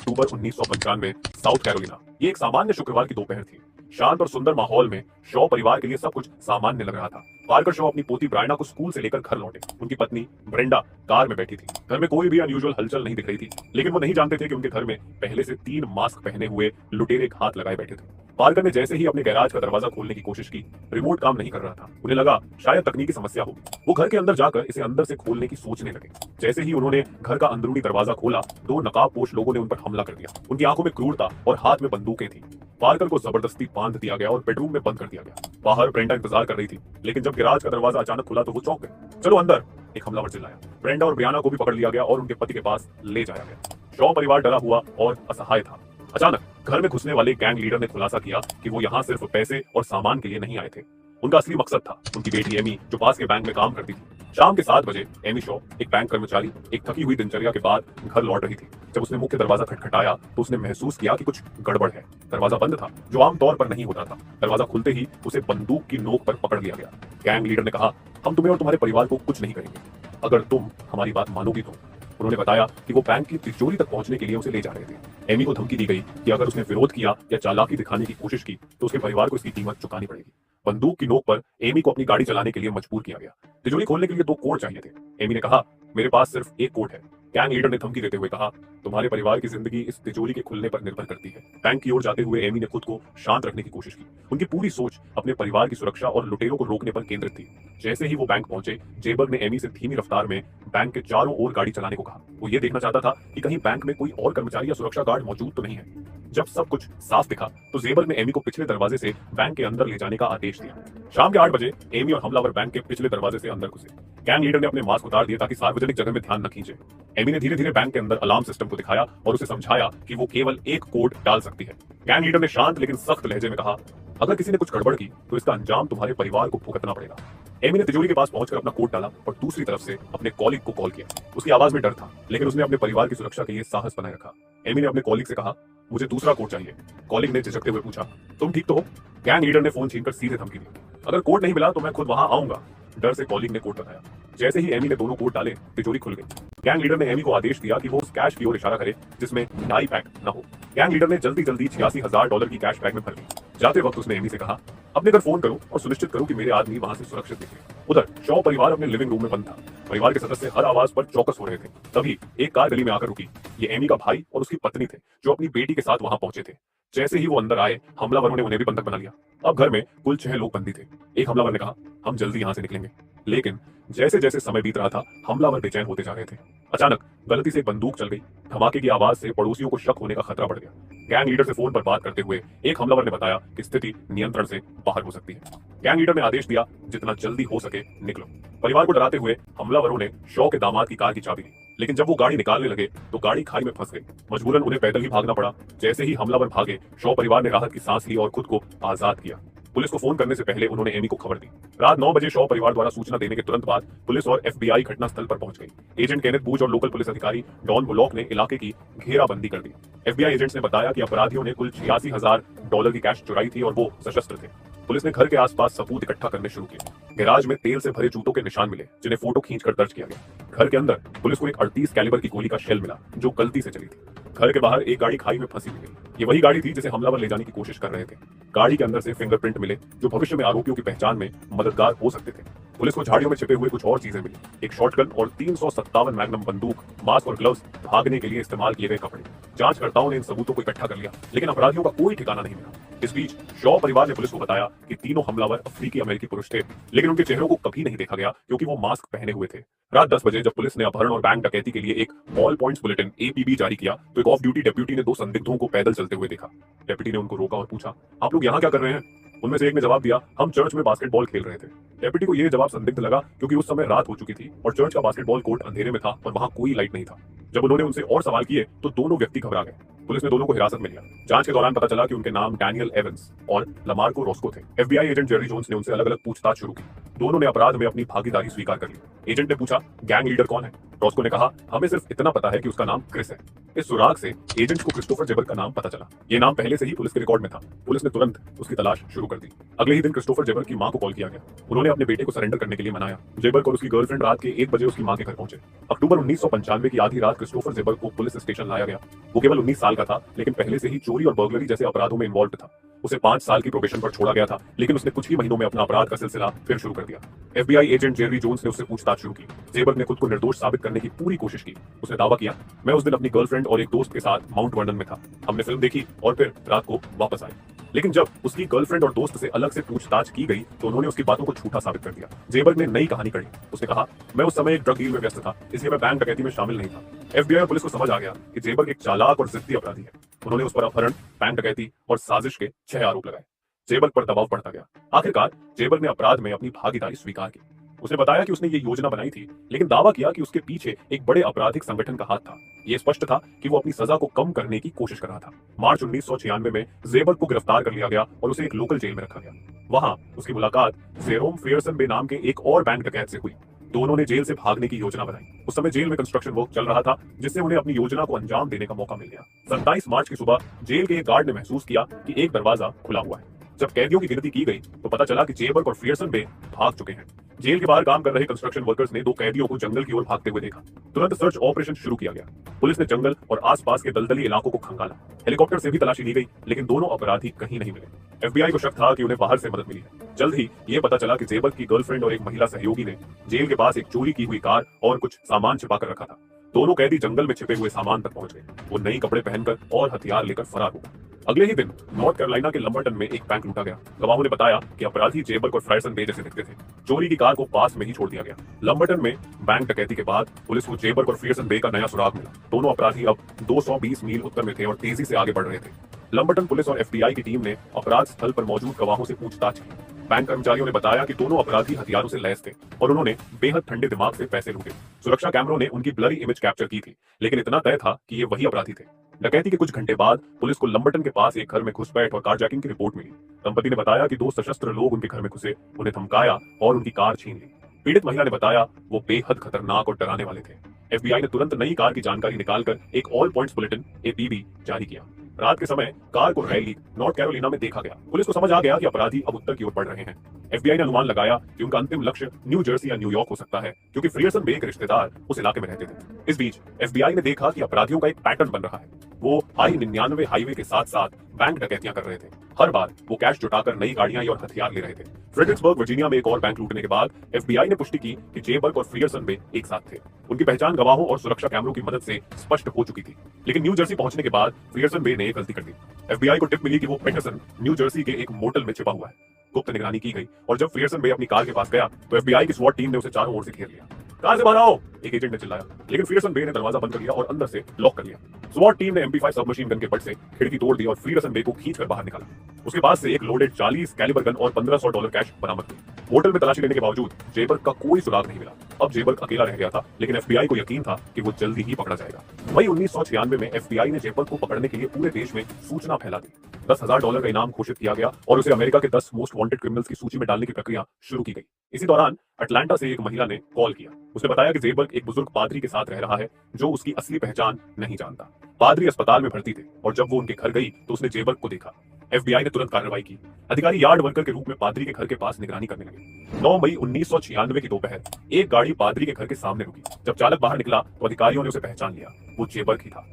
अक्टूबर 1995 south Carolina. ये एक सामान्य शुक्रवार की दोपहर थी। शांत और सुंदर माहौल में शॉ परिवार के लिए सब कुछ सामान्य लग रहा था। पार्कर शॉ अपनी पोती ब्रायना को स्कूल से लेकर घर लौटे। उनकी पत्नी ब्रेंडा कार में बैठी थी। घर में कोई भी अनयूजुअल हलचल नहीं दिख रही थी, लेकिन वो नहीं जानते थे कि उनके घर में पहले से 3 मास्क पहने हुए लुटेरे घात लगाए बैठे थे। पार्कर ने जैसे ही अपने गैराज का दरवाजा खोलने की कोशिश की, रिमोट काम नहीं कर रहा था। उन्हें लगा शायद तकनीकी समस्या होगी। वो घर के अंदर जाकर इसे अंदर से खोलने की सोचने लगे। जैसे ही उन्होंने घर का अंदरूनी दरवाजा खोला, 2 नकाबपोश लोगों ने उन पर हमला कर दिया। उनकी आंखों में क्रूरता और हाथ में बंदूकें थी। पार्कर को जबरदस्ती बांध दिया गया और बेडरूम में बंद कर दिया गया। बाहर ब्रेंडा इंतजार कर रही थी, लेकिन जब गैराज का दरवाजा अचानक खुला तो वो चौंक गए। चलो अंदर, एक हमलावर चिल्लाया। ब्रेंडा और ब्रियाना को भी पकड़ लिया गया और उनके पति के पास ले जाया गया। शॉ परिवार डरा हुआ और असहाय था। अचानक घर में घुसने वाले गैंग लीडर ने खुलासा किया कि वो यहाँ सिर्फ पैसे और सामान के लिए नहीं आए थे। उनका असली मकसद था उनकी बेटी एमी, जो पास के बैंक में काम करती थी। शाम के 7 बजे एमी शॉ, एक बैंक कर्मचारी, एक थकी हुई दिनचर्या के बाद घर लौट रही थी। जब उसने मुख्य दरवाजा खटखटाया तो उसने महसूस किया कि कुछ गड़बड़ है। दरवाजा बंद था, जो आमतौर पर नहीं होता था। दरवाजा खुलते ही उसे बंदूक की नोक पर पकड़ लिया गया। गैंग लीडर ने कहा, हम तुम्हें और तुम्हारे परिवार को कुछ नहीं करेंगे अगर तुम हमारी बात मानोगी तो। उन्होंने बताया कि वो बैंक की तिजोरी तक पहुंचने के लिए उसे ले जा रहे थे। एमी को धमकी दी गई कि अगर उसने विरोध किया या चालाकी दिखाने की कोशिश की तो उसके परिवार को इसकी कीमत चुकानी पड़ेगी। बंदूक की नोक पर एमी को अपनी गाड़ी चलाने के लिए मजबूर किया गया। तिजोरी खोलने के लिए 2 कोड चाहिए थे। एमी ने कहा, मेरे पास सिर्फ 1 कोड है। गैंग लीडर ने धमकी देते हुए कहा, तुम्हारे परिवार की जिंदगी इस तिजोरी के खुलने पर निर्भर करती है। बैंक की ओर जाते हुए एमी ने खुद को शांत रखने की कोशिश की। उनकी पूरी सोच अपने परिवार की सुरक्षा और लुटेरों को रोकने पर केंद्रित थी। जैसे ही वो बैंक पहुंचे, जेबर्ग ने एमी से धीमी रफ्तार में बैंक के चारों ओर गाड़ी चलाने को कहा। वो ये देखना चाहता था कि कहीं बैंक में कोई और कर्मचारी या सुरक्षा गार्ड मौजूद तो नहीं है। जब सब कुछ साफ दिखा तो जेबर्ग ने एमी को पिछले दरवाजे से बैंक के अंदर ले जाने का आदेश दिया। शाम के 8 बजे एमी और हमलावर बैंक के पिछले दरवाजे से अंदर घुसे। गैंग लीडर ने अपने मास्क उतार दिए ताकि सार्वजनिक जगह में ध्यान न खींचे। एमी ने धीरे धीरे बैंक के अंदर अलार्म सिस्टम को दिखाया और उसे समझाया कि वो केवल 1 कोड डाल सकती है। गैंग लीडर ने शांत लेकिन सख्त लहजे में कहा, अगर किसी ने कुछ गड़बड़ की तो इसका अंजाम तुम्हारे परिवार को भुगतना पड़ेगा। एमी ने तिजोरी के पास पहुंचकर अपना कोड डाला और दूसरी तरफ से अपने कॉलिग को कॉल किया। उसकी आवाज में डर था, लेकिन उसने अपने परिवार की सुरक्षा के लिए साहस बनाए रखा। एमी ने अपने कॉलिग से कहा, मुझे दूसरा कोड चाहिए। कॉलिग ने झिझकते हुए पूछा, तुम ठीक तो हो? गैंग लीडर ने फोन छीनकर सीधे धमकी दी, अगर कोड नहीं मिला तो मैं खुद वहां आऊंगा। डर से कॉलिग ने कोड बताया। जैसे ही एमी ने दोनों कोड डाले, तिजोरी खुल गई। गैंग लीडर ने एमी को आदेश दिया कि वो उस कैश की ओर इशारा करे जिसमें डाई पैक न हो। गैंग लीडर ने जल्दी जल्दी $86,000 की कैश बैग में भर ली। जाते वक्त उसने एमी से कहा, अपने घर फोन करो और सुनिश्चित करो कि मेरे आदमी वहां से सुरक्षित निकले। उधर शॉ परिवार अपने लिविंग रूम में बंद था। परिवार के सदस्य हर आवाज पर चौकस हो रहे थे। तभी एक कार गली में आकर रुकी। ये एमी का भाई और उसकी पत्नी थे, जो अपनी बेटी के साथ वहां पहुंचे थे। जैसे ही वो अंदर आए, हमलावरों ने उन्हें भी बंधक बना लिया। अब घर में कुल 6 लोग बंदी थे। एक हमलावर ने कहा, हम जल्दी यहाँ से निकलेंगे। लेकिन जैसे जैसे समय बीत रहा था, हमलावर बेचैन होते जा रहे थे। अचानक गलती से बंदूक चल गई। धमाके की आवाज से पड़ोसियों को शक होने का खतरा बढ़ गया। गैंग लीडर से फोन पर बात करते हुए एक हमलावर ने बताया कि स्थिति नियंत्रण से बाहर हो सकती है। गैंग लीडर ने आदेश दिया, जितना जल्दी हो सके निकलो। परिवार को डराते हुए हमलावरों ने शॉ के दामाद की कार की चाबी ली, लेकिन जब वो गाड़ी निकालने लगे तो गाड़ी खाई में फंस गई। मजबूरन उन्हें पैदल ही भागना पड़ा। जैसे ही हमलावर भागे, शॉ परिवार ने राहत की सांस ली और खुद को आजाद किया। पुलिस को फोन करने से पहले उन्होंने एमी को खबर दी। रात 9 बजे शॉ परिवार द्वारा सूचना देने के तुरंत बाद पुलिस और FBI घटनास्थल पर पहुंच गई। एजेंट केनेथ बूच और लोकल पुलिस अधिकारी डॉन बुलॉक ने इलाके की घेराबंदी कर दी। FBI एजेंट्स ने बताया कि अपराधियों ने कुल $86,000 की कैश चुराई थी और वो सशस्त्र थे। पुलिस ने घर के आसपास सबूत इकट्ठा करने शुरू किए। गैराज में तेल से भरे जूतों के निशान मिले, जिन्हें फोटो खींचकर दर्ज किया गया। घर के अंदर पुलिस को एक 38 कैलिबर की गोली का शेल मिला, जो गलती से चली थी। घर के बाहर एक गाड़ी खाई में फंसी मिली। ये वही गाड़ी थी जिसे हमलावर ले जाने की कोशिश कर रहे थे। गाड़ी के अंदर से फिंगरप्रिंट मिले, जो भविष्य में आरोपियों की पहचान में मददगार हो सकते थे। पुलिस को झाड़ियों में छिपे हुए कुछ और चीजें मिली, एक शॉटगन और 357 मैग्नम बंदूक, मास्क और ग्लव्स, भागने के लिए इस्तेमाल किए गए कपड़े। जांचकर्ताओं ने इन सबूतों को इकट्ठा कर लिया, लेकिन अपराधियों का कोई ठिकाना नहीं मिला। इस बीच शॉ परिवार ने पुलिस को बताया कि तीनों हमलावर अफ्रीकी अमेरिकी पुरुष थे, लेकिन उनके चेहरों को कभी नहीं देखा गया क्योंकि वो मास्क पहने हुए थे। रात 10 बजे जब पुलिस ने अपहरण और बैंक डकैती के लिए एक ऑल पॉइंट्स बुलेटिन APB जारी किया, तो एक ऑफ ड्यूटी डेप्यूटी ने 2 संदिग्धों को पैदल चलते हुए देखा। डेप्यूटी ने उनको रोका और पूछा, आप लोग यहाँ क्या कर रहे हैं? उनमें से एक ने जवाब दिया, हम चर्च में बास्केटबॉल खेल रहे थे। डेप्यूटी को यह जवाब संदिग्ध लगा क्योंकि उस समय रात हो चुकी थी और चर्च का बास्केटबॉल कोर्ट अंधेरे में था और वहां कोई लाइट नहीं था। जब उन्होंने उनसे और सवाल किए तो दोनों व्यक्ति घबरा गए। पुलिस ने दोनों को हिरासत में लिया। जांच के दौरान पता चला कि उनके नाम डैनियल एवंस और लमार्को रोस्को थे। FBI एजेंट जेरी जोन्स ने उनसे अलग अलग पूछताछ शुरू की। दोनों ने अपराध में अपनी भागीदारी स्वीकार कर ली। एजेंट ने पूछा, गैंग लीडर कौन है? रॉस्को ने कहा, हमें सिर्फ इतना पता है कि उसका नाम क्रिस है। इस सुराग से एजेंट को क्रिस्टोफर जेबर का नाम पता चला। ये नाम पहले से ही पुलिस के रिकॉर्ड में था। पुलिस ने तुरंत उसकी तलाश शुरू कर दी। अगले ही दिन क्रिस्टोफर जेबर की मां को कॉल किया गया। उन्होंने अपने बेटे को सरेंडर करने के लिए मनाया। जेबर और उसकी गर्लफ्रेंड रात के 1 बजे उसकी मां के घर पहुंचे। अक्टूबर 1995 की आधी रात क्रिस्टोफर जेबर को पुलिस स्टेशन लाया गया। वो केवल 19 साल का था, लेकिन पहले से ही चोरी और बर्गलरी जैसे अपराधों में इन्वॉल्व था। उसे 5 साल की प्रोबेशन पर छोड़ा गया था, लेकिन उसने कुछ ही महीनों में अपना अपराध का सिलसिला फिर शुरू कर दिया। FBI एजेंट जेरी जोन्स ने उससे पूछताछ शुरू की। जेबर ने खुद को निर्दोष साबित करने की पूरी कोशिश की। उसने दावा किया, मैं उस दिन अपनी गर्लफ्रेंड और एक दोस्त के साथ माउंट वर्नन में था। हमने फिल्म देखी और फिर रात को वापस आए। लेकिन जब उसकी गर्लफ्रेंड और दोस्त से अलग से पूछताछ की गई तो उन्होंने उसकी बातों को झूठा साबित कर दिया। जेबर ने नई कहानी कही। उसने कहा, मैं उस समय एक ड्रग डील में व्यस्त था, इसलिए मैं बैंक डकैती में शामिल नहीं था। FBI और पुलिस को समझ आ गया कि जेबर एक चालाक और जिद्दी अपराधी है। उन्होंने उस पर अपहरण, बैंक डकैती और साजिश के 6 आरोप लगाए। जेबर पर दबाव बढ़ता गया। आखिरकार जेबर ने अपराध में अपनी भागीदारी स्वीकार की। उसने बताया कि उसने ये योजना बनाई थी, लेकिन दावा किया कि उसके पीछे एक बड़े आपराधिक संगठन का हाथ था। ये स्पष्ट था कि वो अपनी सजा को कम करने की कोशिश कर रहा था। मार्च 1996 में जेबर को गिरफ्तार कर लिया गया और उसे एक लोकल जेल में रखा गया। वहां उसकी मुलाकात जेरोम फ्रियरसन बे नाम के एक और बैंक डकैत से हुई। दोनों ने जेल से भागने की योजना बनाई। उस समय जेल में कंस्ट्रक्शन वर्क चल रहा था, जिससे उन्हें अपनी योजना को अंजाम देने का मौका मिल गया। 27 मार्च की सुबह जेल के एक गार्ड ने महसूस किया कि एक दरवाजा खुला हुआ है। जब कैदियों की गिनती की गई तो पता चला कि जेबर और फ्रियरसन बे भाग चुके हैं। जेल के बाहर काम कर रहे कंस्ट्रक्शन वर्कर्स ने 2 कैदियों को जंगल की ओर भागते हुए देखा। तुरंत सर्च ऑपरेशन शुरू किया गया। पुलिस ने जंगल और आसपास के दलदली इलाकों को खंगाला। हेलीकॉप्टर से भी तलाशी ली गई, लेकिन दोनों अपराधी कहीं नहीं मिले। FBI को शक था कि उन्हें बाहर से मदद मिली है। जल्द ही ये पता चला कि जेबर की गर्लफ्रेंड और एक महिला सहयोगी ने जेल के पास एक चोरी की हुई कार और कुछ सामान छिपा कर रखा था। दोनों कैदी जंगल में छिपे हुए सामान तक पहुंच गए। वो नई कपड़े पहनकर और हथियार लेकर फरार हो गए। अगले ही दिन नॉर्थ कैरोलिना के लंबरटन में एक बैंक लूटा गया। गवाहों ने बताया कि अपराधी जेबर और फ्रायरसन बे जैसे दिखते थे। चोरी की कार को पास में ही छोड़ दिया गया। लंबरटन में बैंक डकैती के बाद पुलिस को जेबर और फ्रियरसन बे का नया सुराग मिला। दोनों अपराधी अब 220 मील उत्तर में थे और तेजी से आगे बढ़ रहे थे। लंबरटन पुलिस और FBI की टीम ने अपराध स्थल पर मौजूद गवाहों से पूछताछ की। बैंक कर्मचारियों ने बताया कि दोनों अपराधी हथियारों से लैस थे और उन्होंने बेहद ठंडे दिमाग से पैसे लूटे। सुरक्षा कैमरों ने उनकी ब्लरी इमेज कैप्चर की थी, लेकिन इतना तय था कि ये वही अपराधी थे। डकैती के कुछ घंटे बाद पुलिस को लंबरटन के पास एक घर में घुसपैठ और कारजैकिंग की रिपोर्ट मिली। दंपति ने बताया कि 2 सशस्त्र लोग उनके घर में घुसे, उन्हें धमकाया और उनकी कार छीन ली। पीड़ित महिला ने बताया वो बेहद खतरनाक और डराने वाले थे। FBI ने तुरंत नई कार की जानकारी निकालकर एक ऑल पॉइंट्स बुलेटिन APB जारी किया। रात के समय कार को रैली नॉर्थ कैरोलिना में देखा गया। पुलिस को समझ आ गया कि अपराधी अब उत्तर की ओर बढ़ रहे हैं। FBI ने अनुमान लगाया कि उनका अंतिम लक्ष्य न्यू जर्सी या न्यूयॉर्क हो सकता है, क्योंकि फ्रियरसन बे के रिश्तेदार उस इलाके में रहते थे। इस बीच FBI ने देखा कि अपराधियों का एक पैटर्न बन रहा है। वो I-99 हाईवे के साथ साथ बैंक डकैतियां कर रहे थे। हर बार वो कैश जुटाकर नई गाड़ियां और हथियार ले रहे थे। फ्रेडरिक्सबर्ग वर्जीनिया में एक और बैंक लूटने के बाद FBI ने पुष्टि की कि जेबर और फ्रियरसन बे एक साथ थे। उनकी पहचान गवाहों और सुरक्षा कैमरों की मदद से स्पष्ट हो चुकी थी। लेकिन न्यू जर्सी पहुंचने के बाद फ्रियरसन बे ने एक गलती कर दी। FBI को टिप मिली कि वो पेटरसन न्यू जर्सी के एक मोटल में छिपा हुआ है। गुप्त निगरानी की गई और जब फ्रियरसन बे अपनी कार के पास गया तो FBI की SWAT टीम ने उसे चारों ओर से घेर लिया। कार से बाहर आओ, एक एजेंट ने चिल्लाया, लेकिन फ्रियरसन बे ने दरवाजा बंद कर लिया और अंदर से लॉक कर लिया। SWAT टीम ने MP5 सबमशीन गन के बट से खिड़की तोड़ दी और फ्रियरसन बे को खींचकर बाहर निकाला। उसके पास से एक लोडेड 40 कैलिबर गन और $1500 कैश बरामद हुई। होटल में तलाशी लेने के बावजूद जेबर का कोई सुराग नहीं मिला। अब जेबर अकेला रह गया था, लेकिन FBI को यकीन था कि वो जल्दी ही पकड़ा जाएगा। मई 1996 में FBI ने जेबर को पकड़ने के लिए पूरे देश में सूचना फैला दी। $10,000 का इनाम घोषित किया गया और उसे अमेरिका के 10 मोस्ट वांटेड क्रिमिनल्स की सूची में डालने की प्रक्रिया शुरू की गई। इसी दौरान अटलांटा से एक महिला ने कॉल किया। उसने बताया कि जेबर एक बुजुर्ग पादरी के साथ रह रहा है जो उसकी असली पहचान नहीं जानता। पादरी अस्पताल में भर्ती थे और जब वो उनके घर गई तो उसने जेबर को देखा। FBI ने तुरंत कार्रवाई की। अधिकारी यार्ड वर्कर के रूप में पादरी के घर के पास निगरानी करने लगे। 9 मई 1996 की दोपहर एक गाड़ी पादरी के घर के सामने रुकी। जब चालक बाहर निकला तो अधिकारियों ने उसे पहचान लिया। वो जेबर ही था।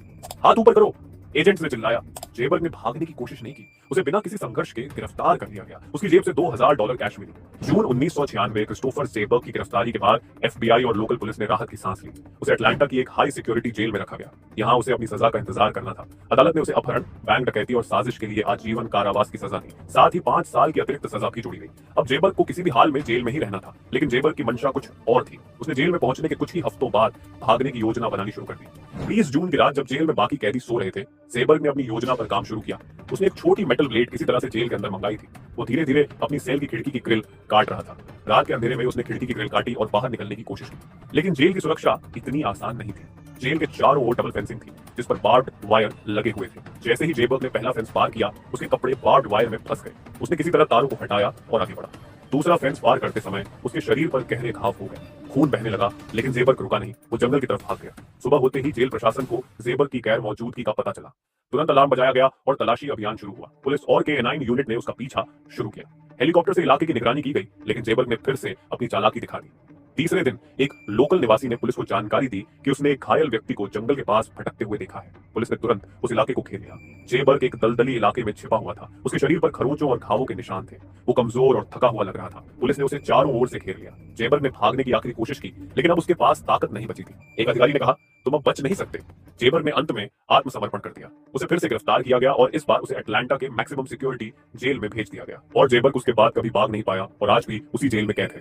हाथ ऊपर करो, एजेंट्स ने चिल्लाया। जेबर ने भागने की कोशिश नहीं की। उसे बिना किसी संघर्ष के गिरफ्तार कर लिया गया। उसकी जेब से $2000 कैश मिली। जून 1996 क्रिस्टोफर जेबर की गिरफ्तारी के बाद FBI और लोकल पुलिस ने राहत की सांस ली। उसे अटलांटा की एक हाई सिक्योरिटी जेल में रखा गया। यहाँ उसे अपनी सजा का इंतजार करना था। अदालत ने उसे अपहरण, बैंक डकैती और साजिश के लिए आजीवन कारावास की सजा दी। साथ ही 5 साल की अतिरिक्त सजा भी जोड़ी गई। अब जेबर को किसी भी हाल में जेल में ही रहना था, लेकिन जेबर की मंशा कुछ और थी। उसने जेल में पहुंचने के कुछ ही हफ्तों बाद भागने की योजना बनानी शुरू कर दी। 20 जून की रात जब जेल में बाकी कैदी सो रहे थे, जेबर ने अपनी योजना पर काम शुरू किया। उसने एक छोटी मेटल ब्लेड किसी तरह से जेल के अंदर मंगाई थी। वो धीरे धीरे अपनी सेल की खिड़की की ग्रिल काट रहा था। रात के अंधेरे में उसने खिड़की की ग्रिल काटी और बाहर निकलने की कोशिश की, लेकिन जेल की सुरक्षा इतनी आसान नहीं थी। जेल के चारों ओर डबल फेंसिंग थी, जिस पर बार्ब्ड वायर लगे हुए थे। जैसे ही जेबर ने पहला फेंस पार किया, उसके कपड़े बार्ब्ड वायर में फंस गए। उसने किसी तरह तारों को हटाया और आगे बढ़ा। दूसरा फेंस पार करते समय उसके शरीर पर गहरे घाव हो गए, खून बहने लगा, लेकिन जेबर रुका नहीं, वो जंगल की तरफ भाग गया। सुबह होते ही जेल प्रशासन को जेबर की गैर मौजूदगी का पता चला। तुरंत अलार्म बजाया गया और तलाशी अभियान शुरू हुआ। पुलिस और के9 यूनिट ने उसका पीछा शुरू किया। हेलीकॉप्टर से इलाके की निगरानी की गई, लेकिन जेबर ने फिर से अपनी चालाकी दिखा दी। तीसरे दिन एक लोकल निवासी ने पुलिस को जानकारी दी कि उसने एक घायल व्यक्ति को जंगल के पास भटकते हुए देखा है। पुलिस ने तुरंत उस इलाके को घेर लिया। जेबर्ग एक दलदली इलाके में छिपा हुआ था। उसके शरीर पर खरोंचों और घावों के निशान थे। वो कमजोर और थका हुआ लग रहा था। पुलिस ने उसे चारों ओर से घेर लिया। जेबर्ग ने भागने की आखिरी कोशिश की, लेकिन अब उसके पास ताकत नहीं बची थी। एक अधिकारी ने कहा, तुम अब बच नहीं सकते। जेबर्ग ने अंत में आत्मसमर्पण कर दिया। उसे फिर से गिरफ्तार किया गया और इस बार उसे अटलांटा के मैक्सिमम सिक्योरिटी जेल में भेज दिया गया। और जेबर्ग उसके बाद कभी भाग नहीं पाया और आज भी उसी जेल में कैद है।